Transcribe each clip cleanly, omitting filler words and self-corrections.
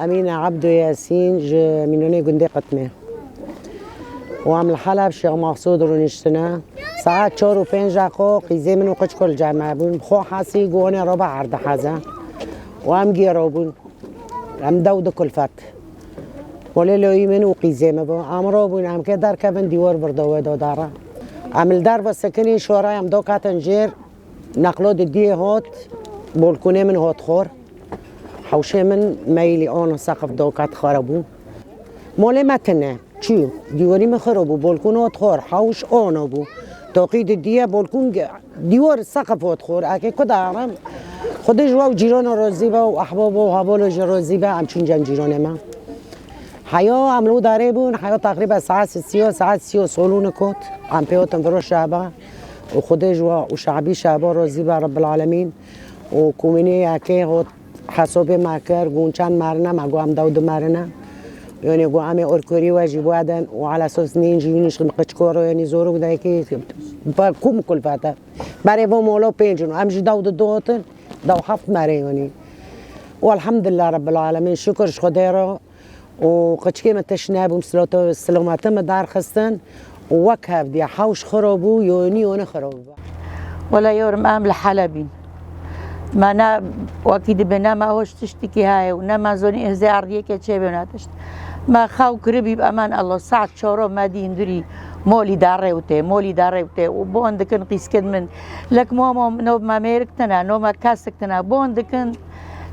أمينة عبدو ياسين منوني قندي قطمة وعم الحلب شيخ مقصود رونشتنا ساعات 4 و5 خو قيزي من وقت كل جامعة بون خو حاسي قوني ربع عرض حزة وعم جيرو بون عم دود كل فات ولا لو يمن وقيزي ما بون عمرو بون عم كدار كابن ديور بردوه دو دارا عم الدار بسكني شوراي عم دوكا تنجير نقلو دي هوت بولكوني من هوت خور حوشي من ميلي اون سقف دوكات خربو مولي متنه چیو دیواری مخربو بولکون هوت خور حوش اونو بو توقید دیه بولکون دیوار سقف هوت خور اگه کدارم خودش و جیران روزیبه و احباب و حبال روزیبه همچون جن جیران ما حیا عملو داره بون حیا تقریبا ساعت 30 ساعت 30 سالون کت عم پیوتن فرو شعبه و خودش و شعبی شعبه روزیبه رب العالمین و کومینی اکی هوت حساب مکر گونچان مرنه مگو هم دود مرنه يعني قو عمي أوركوري واجي بوادن وعلى أساس نينجي يونيش قشكورو يعني زورو بداي كي كم كل فاتا بري بو مولو بينجنو أمشي داود الدوتن داو حفت مري يعني والحمد لله رب العالمين شكر خديرو وقشكي ما تشناب ومسلوتو السلامات مدار خستن ووكهف دي حوش خربو يوني وانا خربو ولا يورم أم لحلبين ما نا واكيد بنا ما هوش تشتكي هاي ونما زوني إهزي عرضية كتشي بناتشت ما خاو كربي بأمان الله ساعة شورو ما دي هندري مولي داري وتي وبون دكن قيس كد من لك ماما نو ما ميركتنا نو ما كاستكتنا بون دكن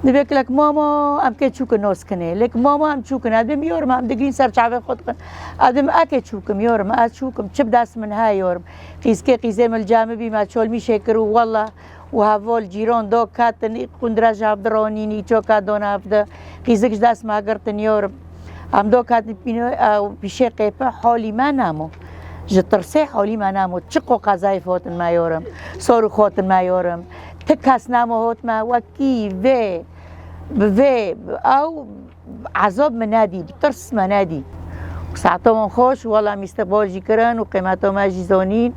نبيك لك ماما ام كتشوك نوس كني لك ماما ام تشوكن ادم يورم ام دقين سر شعبي خدقن ادم اكتشوكم يورم اتشوكم تشب داس من هاي يورم قيس كي قيزي من الجامبي ما تشول مي شكرو والله وهافول جيرون دو كاتن قندراج عبدرونيني چوكا دون هفده قيزكش داس ما قرتن يورم ام دو كاتن بيشي قيبه حولي ما نامو جترسي حولي ما نامو تشقو قزاي فوتن ما يورم صورو خوتن ما يورم تكاس نامو هوت ما وكي في او عذاب منادي بترس منادي ساعتهم خوش والله مستقبال جي كرن وقيمتهم جي زونين